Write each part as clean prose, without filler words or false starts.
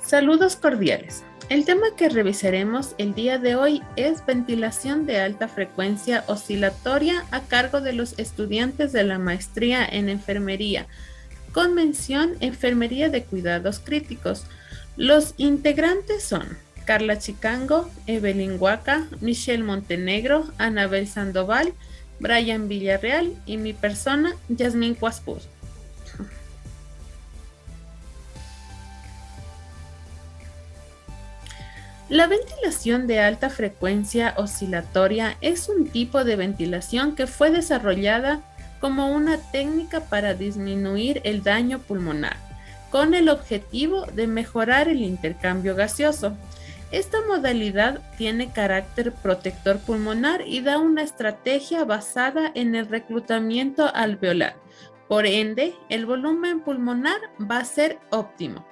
Saludos cordiales. El tema que revisaremos el día de hoy es ventilación de alta frecuencia oscilatoria a cargo de los estudiantes de la maestría en enfermería, con mención Enfermería de Cuidados Críticos. Los integrantes son Carla Chicango, Evelyn Huaca, Michelle Montenegro, Anabel Sandoval, Brian Villarreal y mi persona, Yasmín Cuaspuz. La ventilación de alta frecuencia oscilatoria es un tipo de ventilación que fue desarrollada como una técnica para disminuir el daño pulmonar, con el objetivo de mejorar el intercambio gaseoso. Esta modalidad tiene carácter protector pulmonar y da una estrategia basada en el reclutamiento alveolar. Por ende, el volumen pulmonar va a ser óptimo.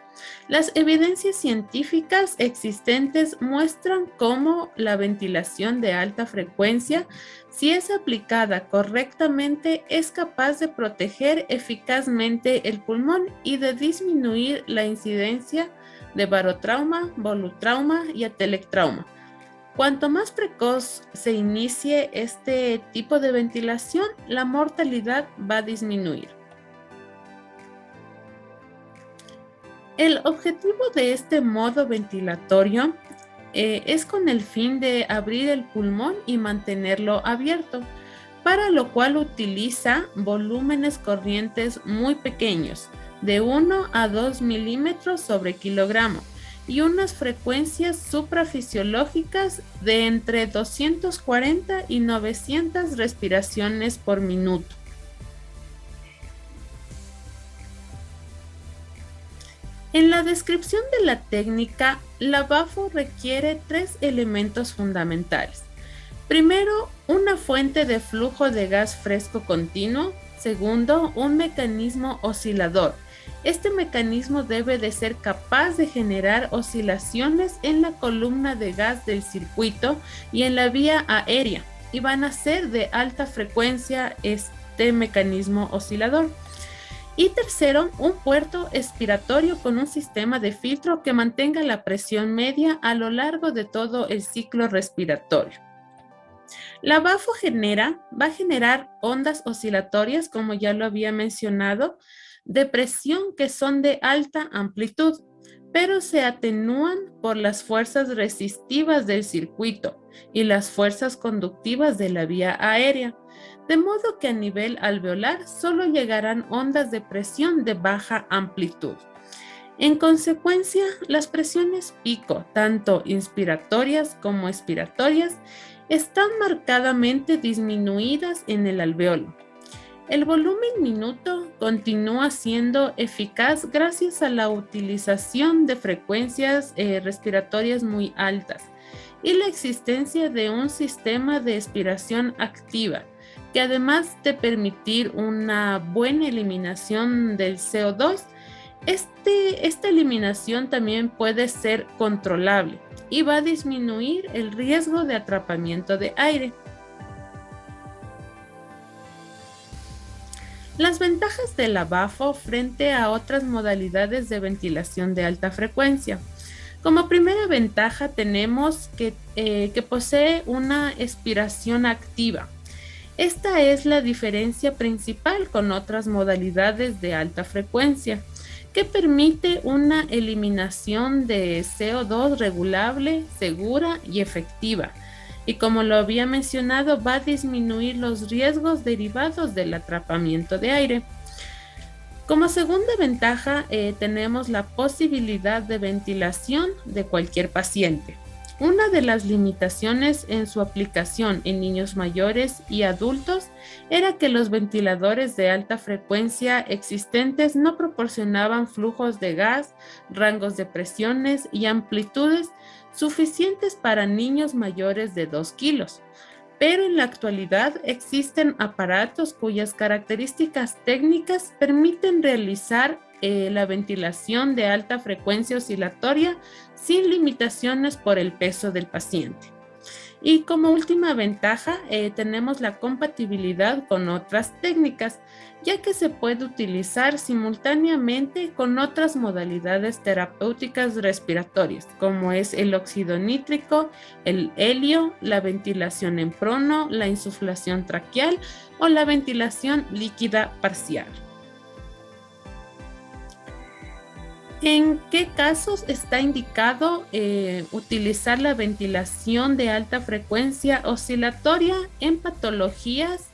Las evidencias científicas existentes muestran cómo la ventilación de alta frecuencia, si es aplicada correctamente, es capaz de proteger eficazmente el pulmón y de disminuir la incidencia de barotrauma, volutrauma y atelectrauma. Cuanto más precoz se inicie este tipo de ventilación, la mortalidad va a disminuir. El objetivo de este modo ventilatorio es con el fin de abrir el pulmón y mantenerlo abierto, para lo cual utiliza volúmenes corrientes muy pequeños, de 1 a 2 milímetros sobre kilogramo, y unas frecuencias suprafisiológicas de entre 240 y 900 respiraciones por minuto. En la descripción de la técnica, la BAFO requiere tres elementos fundamentales. Primero, una fuente de flujo de gas fresco continuo. Segundo, un mecanismo oscilador. Este mecanismo debe de ser capaz de generar oscilaciones en la columna de gas del circuito y en la vía aérea, y van a ser de alta frecuencia este mecanismo oscilador. Y tercero, un puerto expiratorio con un sistema de filtro que mantenga la presión media a lo largo de todo el ciclo respiratorio. La BAFO va a generar ondas oscilatorias, como ya lo había mencionado, de presión que son de alta amplitud, pero se atenúan por las fuerzas resistivas del circuito y las fuerzas conductivas de la vía aérea, de modo que a nivel alveolar solo llegarán ondas de presión de baja amplitud. En consecuencia, las presiones pico, tanto inspiratorias como expiratorias, están marcadamente disminuidas en el alveolo. El volumen minuto continúa siendo eficaz gracias a la utilización de frecuencias respiratorias muy altas y la existencia de un sistema de expiración activa, que además de permitir una buena eliminación del CO2, esta eliminación también puede ser controlable y va a disminuir el riesgo de atrapamiento de aire. Las ventajas de la BAFO frente a otras modalidades de ventilación de alta frecuencia. Como primera ventaja tenemos que posee una expiración activa. Esta es la diferencia principal con otras modalidades de alta frecuencia, que permite una eliminación de CO2 regulable, segura y efectiva. Y como lo había mencionado, va a disminuir los riesgos derivados del atrapamiento de aire. Como segunda ventaja, tenemos la posibilidad de ventilación de cualquier paciente. Una de las limitaciones en su aplicación en niños mayores y adultos era que los ventiladores de alta frecuencia existentes no proporcionaban flujos de gas, rangos de presiones y amplitudes suficientes para niños mayores de 2 kilos. Pero en la actualidad existen aparatos cuyas características técnicas permiten realizar la ventilación de alta frecuencia oscilatoria sin limitaciones por el peso del paciente. Y como última ventaja, tenemos la compatibilidad con otras técnicas, ya que se puede utilizar simultáneamente con otras modalidades terapéuticas respiratorias, como es el óxido nítrico, el helio, la ventilación en prono, la insuflación traqueal o la ventilación líquida parcial. ¿En qué casos está indicado utilizar la ventilación de alta frecuencia oscilatoria en patologías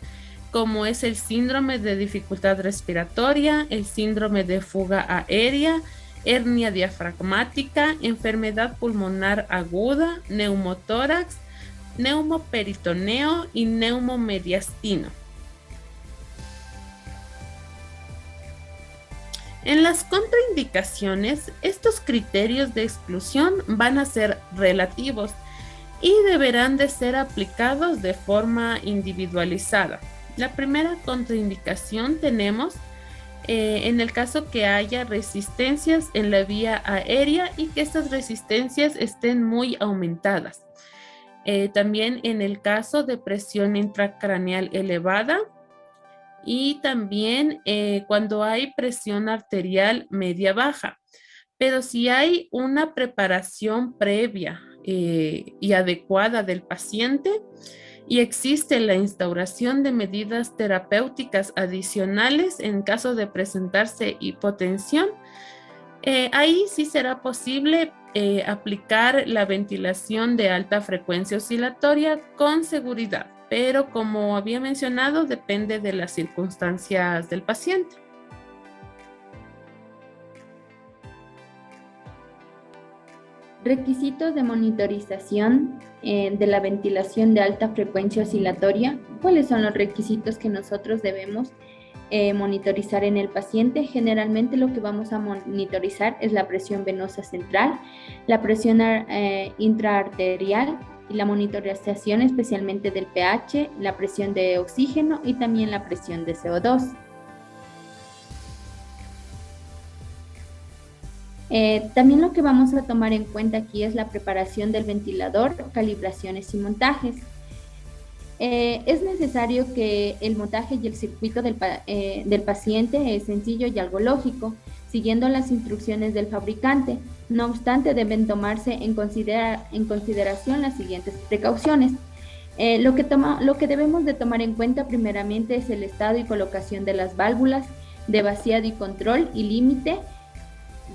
como es el síndrome de dificultad respiratoria, el síndrome de fuga aérea, hernia diafragmática, enfermedad pulmonar aguda, neumotórax, neumoperitoneo y neumomediastino? En las contraindicaciones, estos criterios de exclusión van a ser relativos y deberán de ser aplicados de forma individualizada. La primera contraindicación tenemos en el caso que haya resistencias en la vía aérea y que estas resistencias estén muy aumentadas. También en el caso de presión intracraneal elevada, y también cuando hay presión arterial media baja. Pero si hay una preparación previa y adecuada del paciente y existe la instauración de medidas terapéuticas adicionales en caso de presentarse hipotensión, ahí sí será posible aplicar la ventilación de alta frecuencia oscilatoria con seguridad, pero como había mencionado, depende de las circunstancias del paciente. Requisitos de monitorización de la ventilación de alta frecuencia oscilatoria. ¿Cuáles son los requisitos que nosotros debemos monitorizar en el paciente? Generalmente lo que vamos a monitorizar es la presión venosa central, la presión intraarterial y la monitorización especialmente del pH, la presión de oxígeno y también la presión de CO2. También lo que vamos a tomar en cuenta aquí es la preparación del ventilador, calibraciones y montajes. Es necesario que el montaje y el circuito del paciente es sencillo y algo lógico, siguiendo las instrucciones del fabricante. No obstante, deben tomarse en consideración las siguientes precauciones. Lo que debemos de tomar en cuenta primeramente es el estado y colocación de las válvulas de vaciado y control y límite,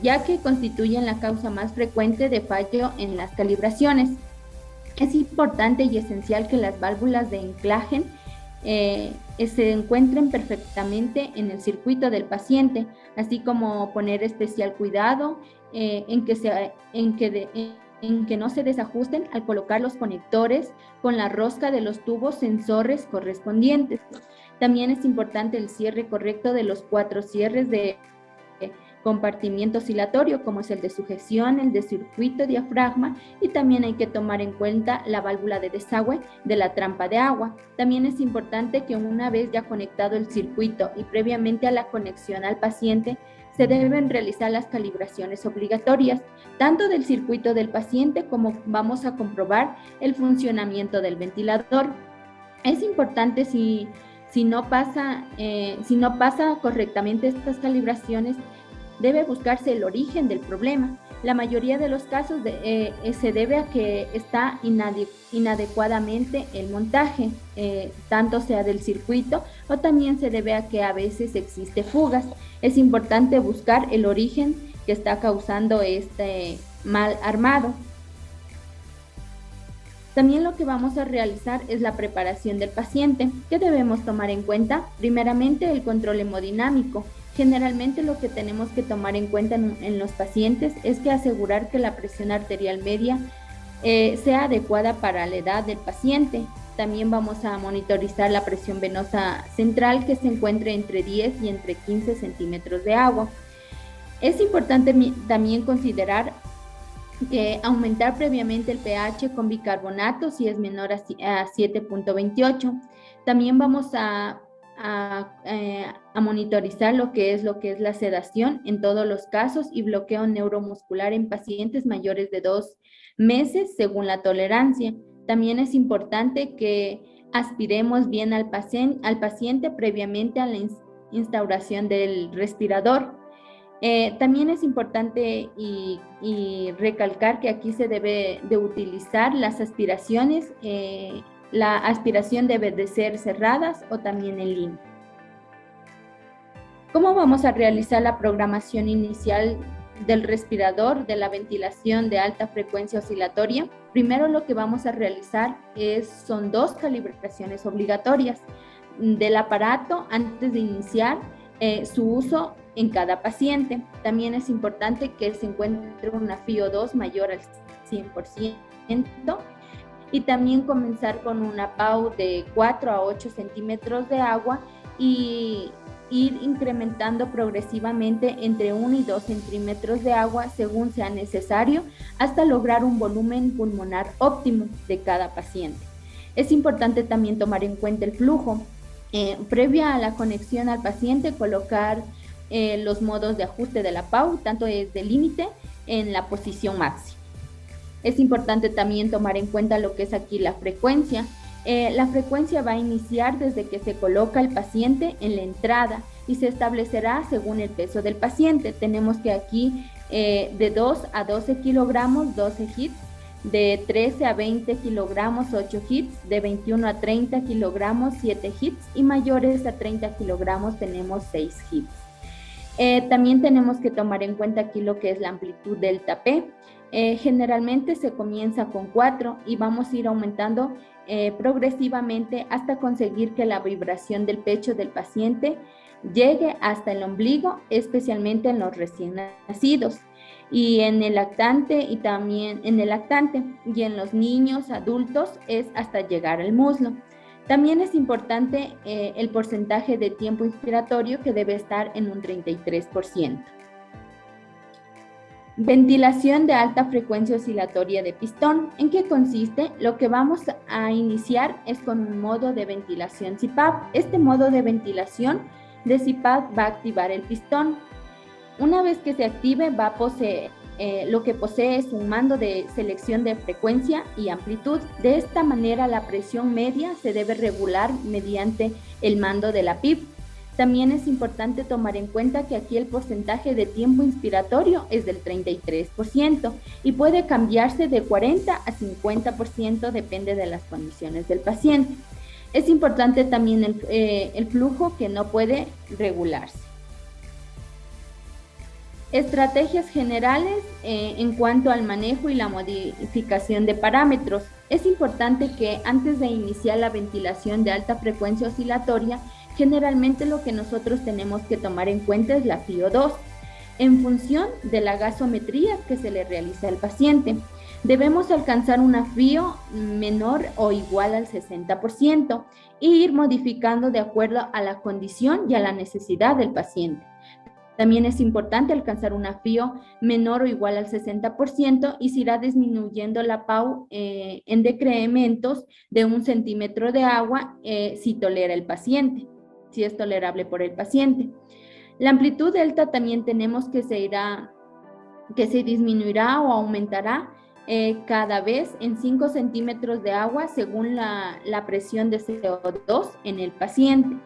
ya que constituyen la causa más frecuente de fallo en las calibraciones. Es importante y esencial que las válvulas de anclaje se encuentren perfectamente en el circuito del paciente, así como poner especial cuidado en que no se desajusten al colocar los conectores con la rosca de los tubos sensores correspondientes. También es importante el cierre correcto de los 4 cierres de compartimiento oscilatorio, como es el de sujeción, el de circuito diafragma, y también hay que tomar en cuenta la válvula de desagüe de la trampa de agua. También es importante que una vez ya conectado el circuito y previamente a la conexión al paciente, se deben realizar las calibraciones obligatorias, tanto del circuito del paciente como vamos a comprobar el funcionamiento del ventilador. Es importante si no pasa correctamente estas calibraciones, debe buscarse el origen del problema. La mayoría de los casos se debe a que está inadecuadamente el montaje, tanto sea del circuito o también se debe a que a veces existe fugas. Es importante buscar el origen que está causando este mal armado. También lo que vamos a realizar es la preparación del paciente. ¿Qué debemos tomar en cuenta? Primeramente, el control hemodinámico. Generalmente lo que tenemos que tomar en cuenta en los pacientes es que asegurar que la presión arterial media sea adecuada para la edad del paciente. También vamos a monitorizar la presión venosa central, que se encuentre entre 10 y entre 15 centímetros de agua. Es importante también considerar que aumentar previamente el pH con bicarbonato si es menor a 7.28. También vamos a monitorizar lo que es la sedación en todos los casos y bloqueo neuromuscular en pacientes mayores de 2 meses según la tolerancia. También es importante que aspiremos bien al paciente previamente a la instauración del respirador. También es importante y recalcar que aquí se debe de utilizar las aspiraciones. La aspiración debe de ser cerradas o también en línea. ¿Cómo vamos a realizar la programación inicial del respirador, de la ventilación de alta frecuencia oscilatoria? Primero lo que vamos a realizar son 2 calibraciones obligatorias del aparato antes de iniciar su uso en cada paciente. También es importante que se encuentre una FiO2 mayor al 100% y también comenzar con una PAU de 4 a 8 centímetros de agua y ir incrementando progresivamente entre 1 y 2 centímetros de agua según sea necesario hasta lograr un volumen pulmonar óptimo de cada paciente. Es importante también tomar en cuenta el flujo. Previa a la conexión al paciente, colocar los modos de ajuste de la PAU, tanto desde límite en la posición máxima. Es importante también tomar en cuenta lo que es aquí la frecuencia. La frecuencia va a iniciar desde que se coloca el paciente en la entrada y se establecerá según el peso del paciente. Tenemos que aquí de 2 a 12 kilogramos, 12 hits, de 13 a 20 kilogramos, 8 hits, de 21 a 30 kilogramos, 7 hits y mayores a 30 kilogramos tenemos 6 hits. También tenemos que tomar en cuenta aquí lo que es la amplitud delta P. Generalmente se comienza con 4 y vamos a ir aumentando progresivamente hasta conseguir que la vibración del pecho del paciente llegue hasta el ombligo, especialmente en los recién nacidos y en el lactante y también en el lactante, y en los niños adultos es hasta llegar al muslo. También es importante el porcentaje de tiempo inspiratorio, que debe estar en un 33%. Ventilación de alta frecuencia oscilatoria de pistón. ¿En qué consiste? Lo que vamos a iniciar es con un modo de ventilación CPAP. Este modo de ventilación de CPAP va a activar el pistón. Una vez que se active, va a poseer, lo que posee es un mando de selección de frecuencia y amplitud. De esta manera, la presión media se debe regular mediante el mando de la PIP. También es importante tomar en cuenta que aquí el porcentaje de tiempo inspiratorio es del 33% y puede cambiarse de 40 a 50%, depende de las condiciones del paciente. Es importante también el flujo, que no puede regularse. Estrategias generales en cuanto al manejo y la modificación de parámetros. Es importante que antes de iniciar la ventilación de alta frecuencia oscilatoria, generalmente lo que nosotros tenemos que tomar en cuenta es la FiO2, en función de la gasometría que se le realiza al paciente. Debemos alcanzar una FiO menor o igual al 60% e ir modificando de acuerdo a la condición y a la necesidad del paciente. También es importante alcanzar una FiO menor o igual al 60% y se irá disminuyendo la PAU en decrementos de 1 centímetro de agua si tolera el paciente, si es tolerable por el paciente. La amplitud delta también tenemos que se disminuirá o aumentará cada vez en 5 centímetros de agua según la presión de CO2 en el paciente.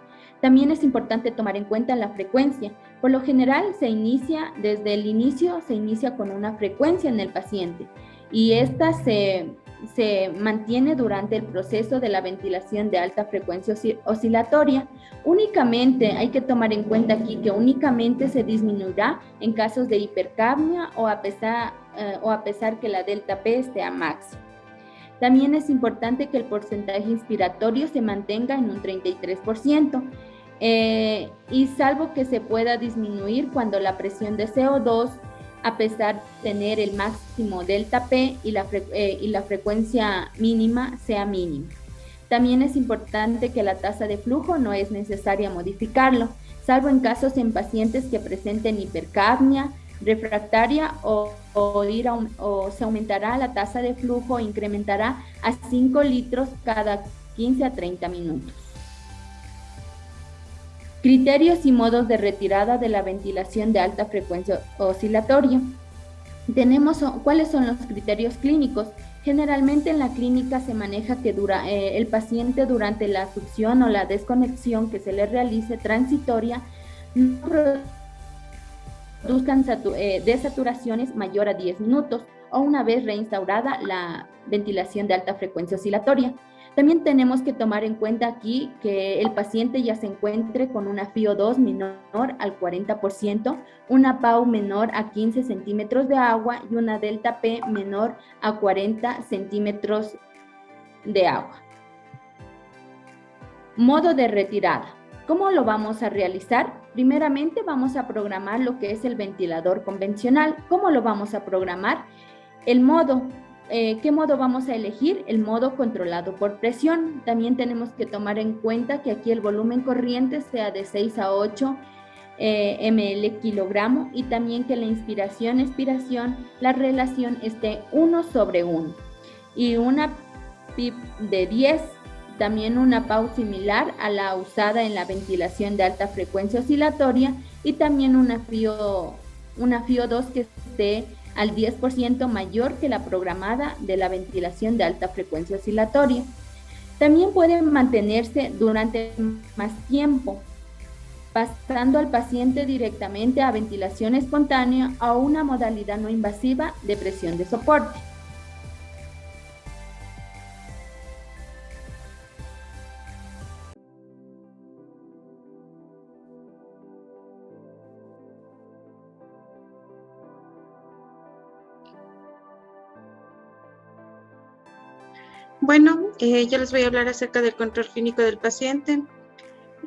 También es importante tomar en cuenta la frecuencia. Por lo general, desde el inicio se inicia con una frecuencia en el paciente y esta se mantiene durante el proceso de la ventilación de alta frecuencia oscilatoria. Únicamente hay que tomar en cuenta aquí que únicamente se disminuirá en casos de hipercapnia o a pesar que la delta P esté a máximo. También es importante que el porcentaje inspiratorio se mantenga en un 33%, y salvo que se pueda disminuir cuando la presión de CO2, a pesar de tener el máximo delta P y la frecuencia mínima sea mínima. También es importante que la tasa de flujo no es necesaria modificarlo, salvo en casos en pacientes que presenten hipercapnia refractaria o se aumentará la tasa de flujo e incrementará a 5 litros cada 15 a 30 minutos. Criterios y modos de retirada de la ventilación de alta frecuencia oscilatoria. ¿Cuáles son los criterios clínicos? Generalmente en la clínica se maneja que el paciente durante la succión o la desconexión que se le realice transitoria no produzcan desaturaciones mayor a 10 minutos o una vez reinstaurada la ventilación de alta frecuencia oscilatoria. También tenemos que tomar en cuenta aquí que el paciente ya se encuentre con una FiO2 menor al 40%, una PAU menor a 15 centímetros de agua y una delta P menor a 40 centímetros de agua. Modo de retirada. ¿Cómo lo vamos a realizar? Primeramente vamos a programar lo que es el ventilador convencional. ¿Cómo lo vamos a programar? El modo. ¿Qué modo vamos a elegir? El modo controlado por presión. También tenemos que tomar en cuenta que aquí el volumen corriente sea de 6 a 8 ml kilogramo y también que la inspiración-expiración, la relación esté 1/1 y una PIP de 10, también una PAU similar a la usada en la ventilación de alta frecuencia oscilatoria y también una FiO2 que esté al 10% mayor que la programada de la ventilación de alta frecuencia oscilatoria. También puede mantenerse durante más tiempo, pasando al paciente directamente a ventilación espontánea o una modalidad no invasiva de presión de soporte. Bueno, yo les voy a hablar acerca del control clínico del paciente.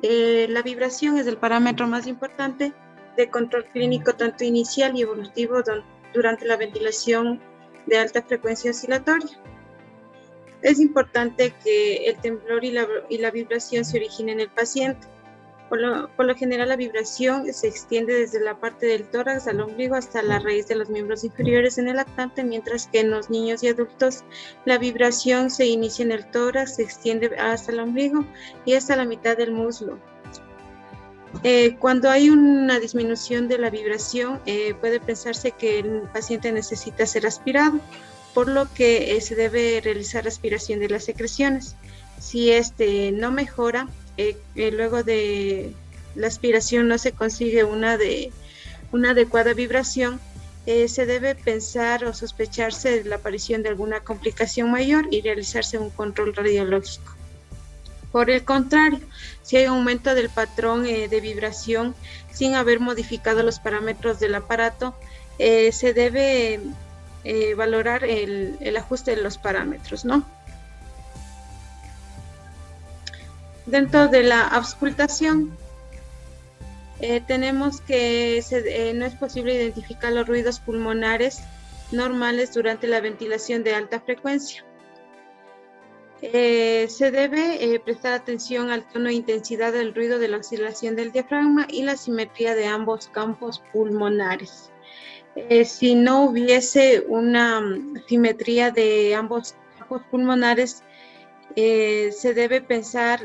La vibración es el parámetro más importante de control clínico tanto inicial y evolutivo durante la ventilación de alta frecuencia oscilatoria. Es importante que el temblor y la vibración se originen en el paciente. Por lo general, la vibración se extiende desde la parte del tórax al ombligo hasta la raíz de los miembros inferiores en el lactante, mientras que en los niños y adultos la vibración se inicia en el tórax, se extiende hasta el ombligo y hasta la mitad del muslo. Cuando hay una disminución de la vibración, puede pensarse que el paciente necesita ser aspirado, por lo que se debe realizar aspiración de las secreciones. Si este no mejora, luego de la aspiración no se consigue una adecuada vibración, se debe pensar o sospecharse de la aparición de alguna complicación mayor y realizarse un control radiológico. Por el contrario, si hay aumento del patrón de vibración sin haber modificado los parámetros del aparato, se debe valorar el ajuste de los parámetros, ¿no? Dentro de la auscultación, tenemos que no es posible identificar los ruidos pulmonares normales durante la ventilación de alta frecuencia. Se debe prestar atención al tono e intensidad del ruido de la oscilación del diafragma y la simetría de ambos campos pulmonares. Si no hubiese una simetría de ambos campos pulmonares, se debe pensar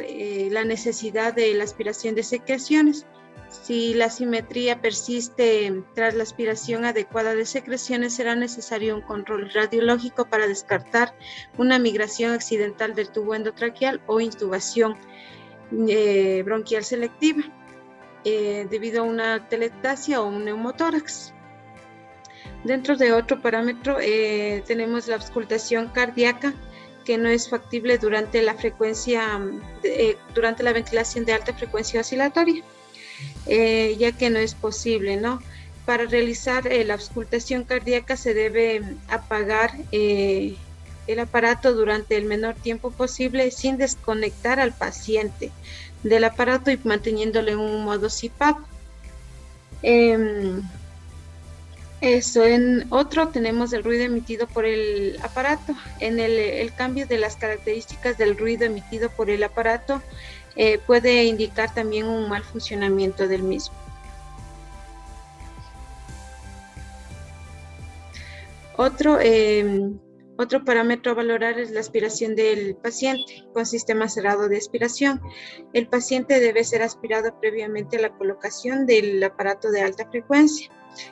la necesidad de la aspiración de secreciones. Si la simetría persiste tras la aspiración adecuada de secreciones, será necesario un control radiológico para descartar una migración accidental del tubo endotraqueal o intubación bronquial selectiva debido a una telectasia o un neumotórax. Dentro de otro parámetro tenemos la auscultación cardíaca, que no es factible durante la ventilación de alta frecuencia oscilatoria, ya que no es posible, ¿no? Para realizar la auscultación cardíaca se debe apagar el aparato durante el menor tiempo posible sin desconectar al paciente del aparato y manteniéndolo en un modo CPAP. En otro tenemos el ruido emitido por el aparato. En el cambio de las características del ruido emitido por el aparato puede indicar también un mal funcionamiento del mismo. Otro Otro parámetro a valorar es la aspiración del paciente con sistema cerrado de aspiración. El paciente debe ser aspirado previamente a la colocación del aparato de alta frecuencia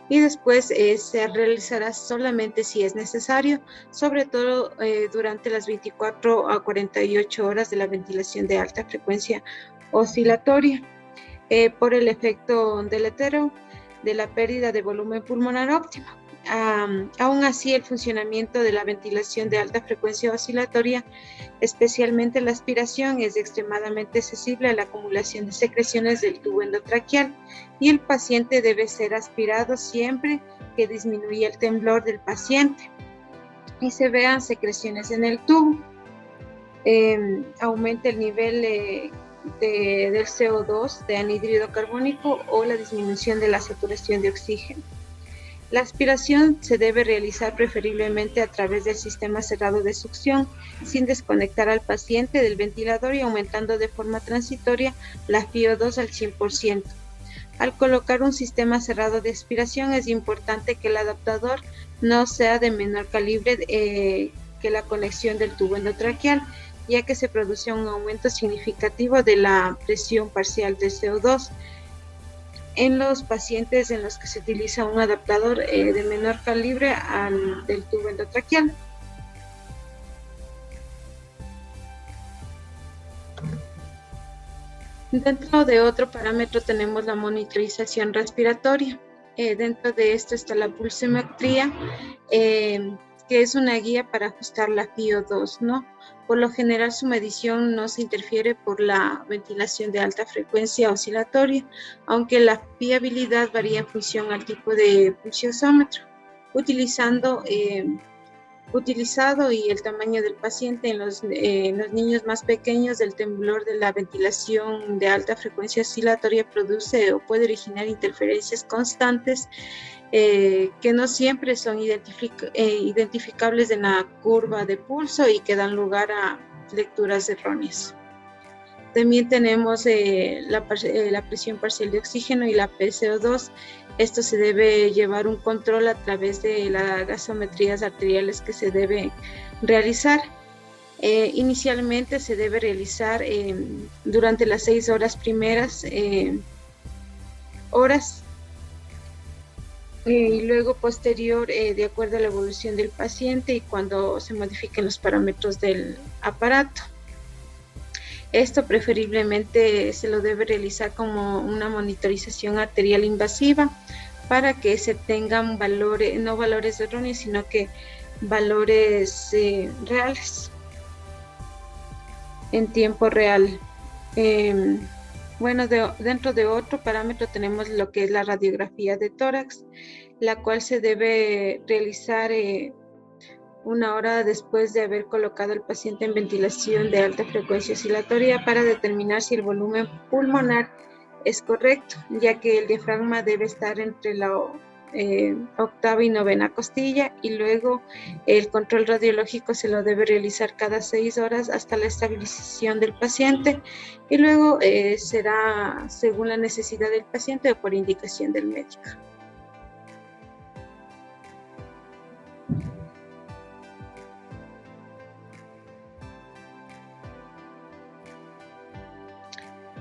y después se realizará solamente si es necesario, sobre todo durante las 24 a 48 horas de la ventilación de alta frecuencia oscilatoria, por el efecto deletero de la pérdida de volumen pulmonar óptimo. Aún así, el funcionamiento de la ventilación de alta frecuencia oscilatoria, especialmente la aspiración, es extremadamente sensible a la acumulación de secreciones del tubo endotraqueal y el paciente debe ser aspirado siempre que disminuya el temblor del paciente y se vean secreciones en el tubo. Aumenta el nivel del CO2, de anhídrido carbónico, o la disminución de la saturación de oxígeno. La aspiración se debe realizar preferiblemente a través del sistema cerrado de succión, sin desconectar al paciente del ventilador y aumentando de forma transitoria la FiO2 al 100%. Al colocar un sistema cerrado de aspiración es importante que el adaptador no sea de menor calibre que la conexión del tubo endotraqueal, ya que se produce un aumento significativo de la presión parcial del CO2 en los pacientes en los que se utiliza un adaptador de menor calibre al del tubo endotraqueal. Dentro de otro parámetro tenemos la monitorización respiratoria. Dentro de esto está la pulsiometría, que es una guía para ajustar la FiO2, ¿no? Por lo general su medición no se interfiere por la ventilación de alta frecuencia oscilatoria, aunque la fiabilidad varía en función al tipo de pulsiosómetro, utilizado y el tamaño del paciente. En los niños más pequeños, el temblor de la ventilación de alta frecuencia oscilatoria produce o puede originar interferencias constantes que no siempre son identificables en la curva de pulso y que dan lugar a lecturas erróneas. También tenemos la presión parcial de oxígeno y la PCO2. Esto se debe llevar un control a través de las gasometrías arteriales que se debe realizar. Inicialmente se debe realizar durante las 6 horas primeras horas y luego posterior de acuerdo a la evolución del paciente y cuando se modifiquen los parámetros del aparato. Esto preferiblemente se lo debe realizar como una monitorización arterial invasiva para que se tengan valores, no valores erróneos, sino que valores reales en tiempo real. Bueno, dentro de otro parámetro tenemos lo que es la radiografía de tórax, la cual se debe realizar 1 hora después de haber colocado al paciente en ventilación de alta frecuencia oscilatoria para determinar si el volumen pulmonar es correcto, ya que el diafragma debe estar entre la octava y novena costilla, y luego el control radiológico se lo debe realizar cada 6 horas hasta la estabilización del paciente, y luego será según la necesidad del paciente o por indicación del médico.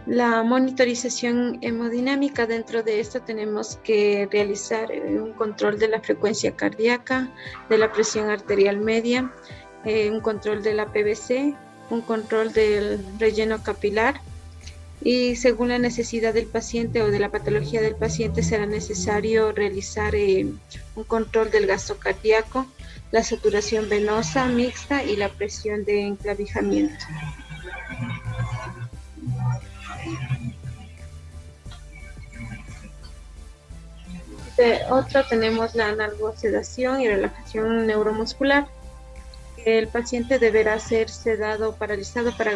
La monitorización hemodinámica, dentro de esto tenemos que realizar un control de la frecuencia cardíaca, de la presión arterial media, un control de la PVC, un control del relleno capilar, y según la necesidad del paciente o de la patología del paciente será necesario realizar un control del gasto cardíaco, la saturación venosa mixta y la presión de enclavijamiento. Otro tenemos la analgosedación y relajación neuromuscular. El paciente deberá ser sedado o paralizado para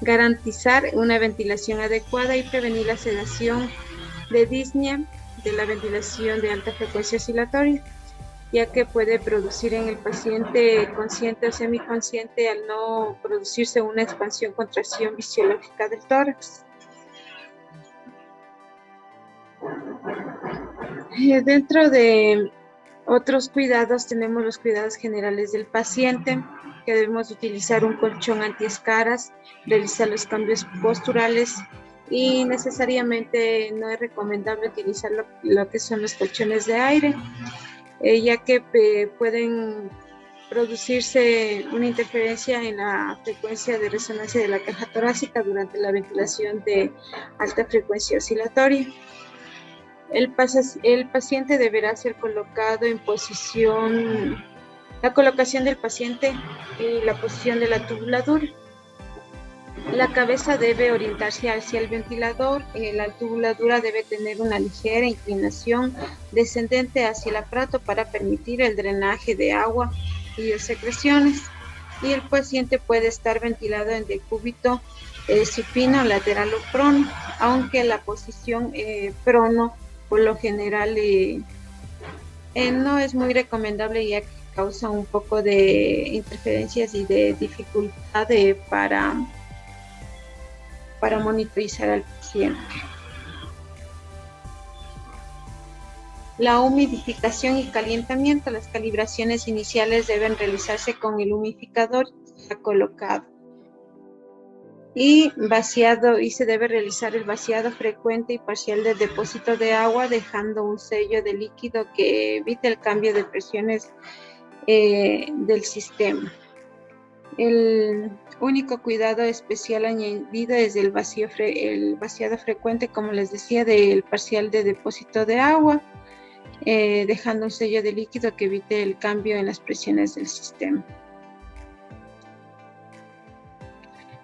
garantizar una ventilación adecuada y prevenir la sedación de disnea de la ventilación de alta frecuencia oscilatoria, ya que puede producir en el paciente consciente o semiconsciente al no producirse una expansión-contracción fisiológica del tórax. Dentro de Otros cuidados, tenemos los cuidados generales del paciente, que debemos utilizar un colchón antiescaras, realizar los cambios posturales y necesariamente no es recomendable utilizar lo que son los colchones de aire, ya que pueden producirse una interferencia en la frecuencia de resonancia de la caja torácica durante la ventilación de alta frecuencia oscilatoria. El paciente deberá ser colocado en posición, la colocación del paciente y la posición de la tubuladura. La cabeza debe orientarse hacia el ventilador, la tubuladura debe tener una ligera inclinación descendente hacia el aparato para permitir el drenaje de agua y de secreciones, y el paciente puede estar ventilado en decúbito supino, lateral o prono, aunque la posición prono por lo general no es muy recomendable, ya que causa un poco de interferencias y de dificultad para monitorizar al paciente. La humidificación y calentamiento. Las calibraciones iniciales deben realizarse con el humidificador ya colocado. Y se debe realizar el vaciado frecuente y parcial del depósito de agua, dejando un sello de líquido que evite el cambio de presiones del sistema. El único cuidado especial añadido es el vaciado frecuente, como les decía, del parcial de depósito de agua, dejando un sello de líquido que evite el cambio en las presiones del sistema.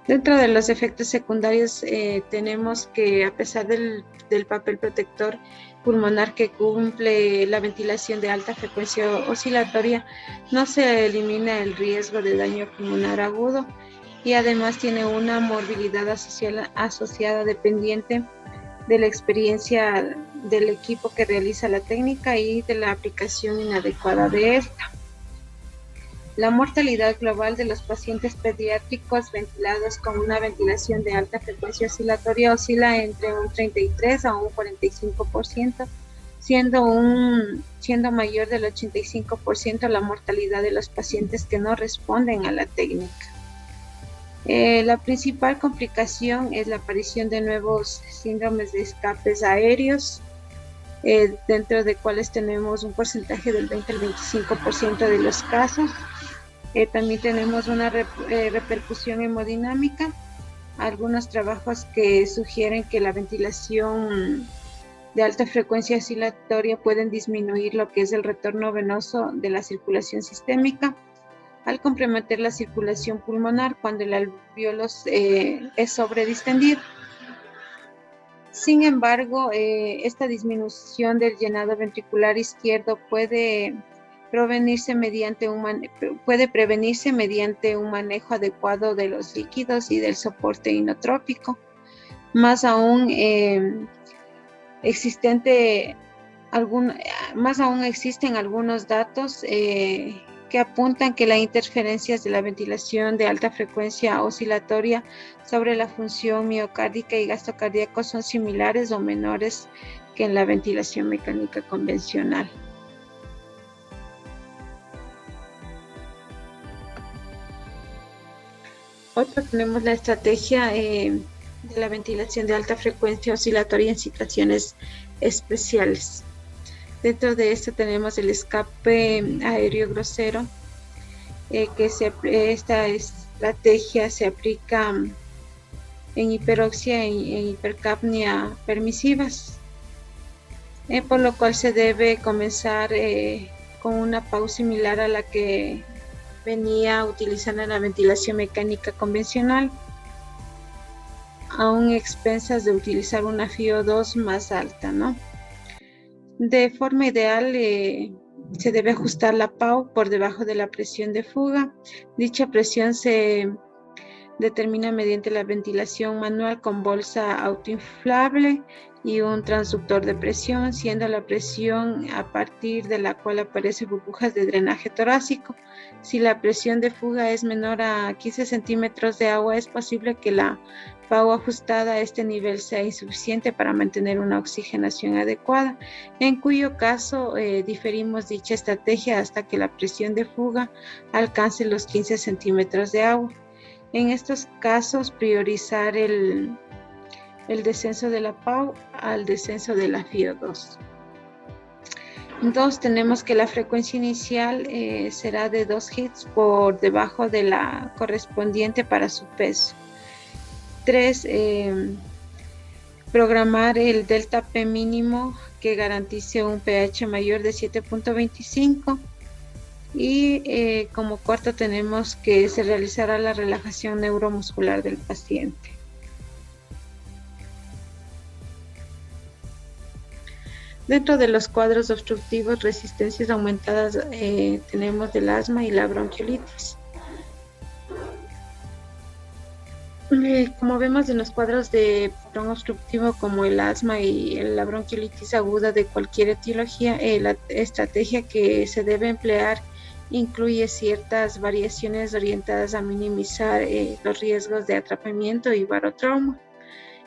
Dentro de los efectos secundarios tenemos que, a pesar del papel protector pulmonar que cumple la ventilación de alta frecuencia oscilatoria, no se elimina el riesgo de daño pulmonar agudo, y además tiene una morbilidad asociada dependiente de la experiencia del equipo que realiza la técnica y de la aplicación inadecuada de esta. La mortalidad global de los pacientes pediátricos ventilados con una ventilación de alta frecuencia oscilatoria oscila entre un 33 a un 45%, siendo mayor del 85% la mortalidad de los pacientes que no responden a la técnica. La principal complicación es la aparición de nuevos síndromes de escapes aéreos, dentro de cuales tenemos un porcentaje del 20 al 25% de los casos. También tenemos una repercusión hemodinámica. Algunos trabajos que sugieren que la ventilación de alta frecuencia oscilatoria pueden disminuir lo que es el retorno venoso de la circulación sistémica, al comprometer la circulación pulmonar cuando el alveolo es sobredistendido. Sin embargo, esta disminución del llenado ventricular izquierdo puede prevenirse mediante un manejo adecuado de los líquidos y del soporte inotrópico. Más aún existen algunos datos que apuntan que las interferencias de la ventilación de alta frecuencia oscilatoria sobre la función miocárdica y gasto cardíaco son similares o menores que en la ventilación mecánica convencional. Tenemos la estrategia de la ventilación de alta frecuencia oscilatoria en situaciones especiales. Dentro de esto tenemos el escape aéreo grosero, esta estrategia se aplica en hiperoxia y en hipercapnia permisivas, por lo cual se debe comenzar con una pausa similar a la que venía utilizando en la ventilación mecánica convencional, aún expensas de utilizar una FiO2 más alta, ¿no? De forma ideal, se debe ajustar la PAU por debajo de la presión de fuga. Dicha presión se determina mediante la ventilación manual con bolsa autoinflable y un transductor de presión, siendo la presión a partir de la cual aparecen burbujas de drenaje torácico. Si la presión de fuga es menor a 15 centímetros de agua, es posible que la PAU ajustada a este nivel sea insuficiente para mantener una oxigenación adecuada, en cuyo caso diferimos dicha estrategia hasta que la presión de fuga alcance los 15 centímetros de agua. En estos casos, priorizar el descenso de la PAU al descenso de la FiO2. Entonces tenemos que la frecuencia inicial será de 2 hits por debajo de la correspondiente para su peso. 3. Programar el delta P mínimo que garantice un pH mayor de 7.25. Y como cuarto tenemos que se realizará la relajación neuromuscular del paciente. Dentro de los cuadros obstructivos, resistencias aumentadas, tenemos el asma y la bronquiolitis. Como vemos en los cuadros de patrón obstructivo como el asma y la bronquiolitis aguda de cualquier etiología, la estrategia que se debe emplear incluye ciertas variaciones orientadas a minimizar los riesgos de atrapamiento y barotrauma.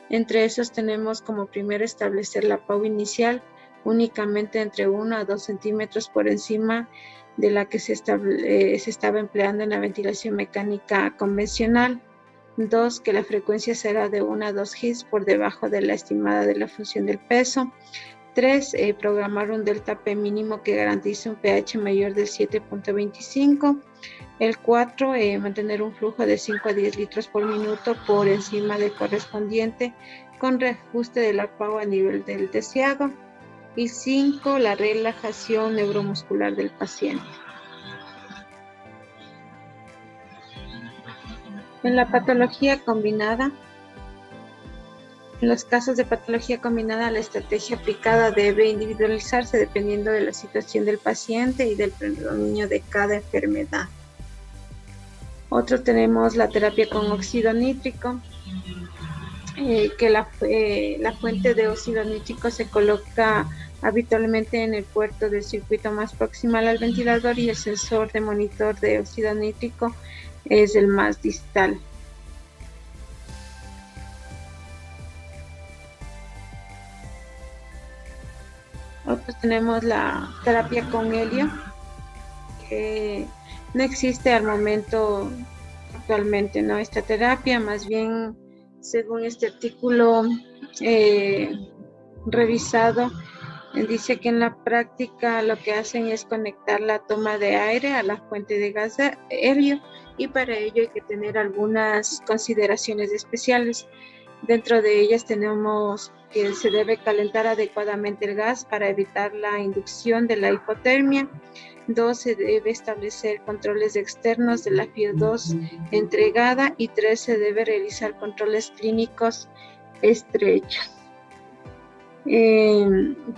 Entre esos tenemos como primero establecer la PAU inicial únicamente entre 1 a 2 centímetros por encima de la que se estaba empleando en la ventilación mecánica convencional. 2. Que la frecuencia será de 1 a 2 hits por debajo de la estimada de la función del peso. 3. Programar un delta P mínimo que garantice un pH mayor del 7.25. El 4. Mantener un flujo de 5 a 10 litros por minuto por encima del correspondiente con reajuste de la PAU a nivel del deseado. Y 5. La relajación neuromuscular del paciente. En la patología combinada, en los casos de patología combinada, la estrategia aplicada debe individualizarse dependiendo de la situación del paciente y del predominio de cada enfermedad. Otro tenemos la terapia con óxido nítrico, que la fuente de óxido nítrico se coloca habitualmente en el puerto del circuito más proximal al ventilador y el sensor de monitor de óxido nítrico es el más distal. Otros tenemos la terapia con helio, que no existe al momento actualmente, ¿no? Esta terapia, más bien, según este artículo revisado, dice que en la práctica lo que hacen es conectar la toma de aire a la fuente de gas de helio, y para ello hay que tener algunas consideraciones especiales. Dentro de ellas tenemos que se debe calentar adecuadamente el gas para evitar la inducción de la hipotermia. 2. Se debe establecer controles externos de la FiO2 entregada. Y 3. Se debe realizar controles clínicos estrechos.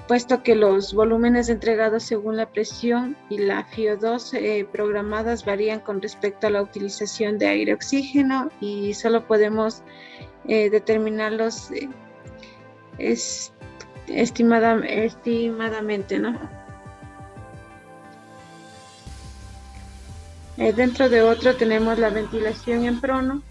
Puesto que los volúmenes entregados según la presión y la FiO2 programadas varían con respecto a la utilización de aire-oxígeno, y solo podemos determinarlos estimadamente, ¿no? Dentro de otro tenemos la ventilación en prono.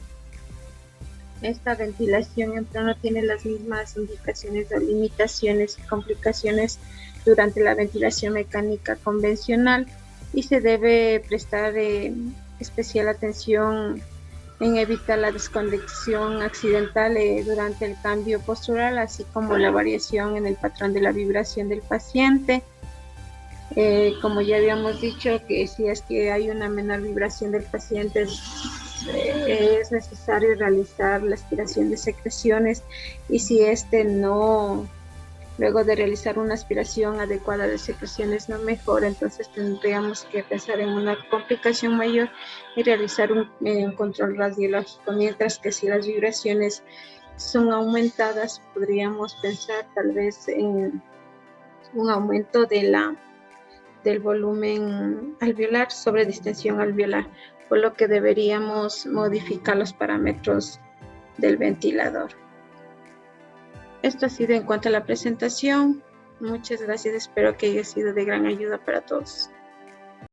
Esta ventilación en prono tiene las mismas indicaciones o limitaciones y complicaciones durante la ventilación mecánica convencional, y se debe prestar especial atención en evitar la desconexión accidental durante el cambio postural, así como la variación en el patrón de la vibración del paciente. Como ya habíamos dicho, que si es que hay una menor vibración del paciente, es necesario realizar la aspiración de secreciones, y si no, luego de realizar una aspiración adecuada de secreciones no mejora, entonces tendríamos que pensar en una complicación mayor y realizar un control radiológico, mientras que si las vibraciones son aumentadas, podríamos pensar tal vez en un aumento de del volumen alveolar sobre distensión alveolar, por lo que deberíamos modificar los parámetros del ventilador. Esto ha sido en cuanto a la presentación. Muchas gracias, espero que haya sido de gran ayuda para todos.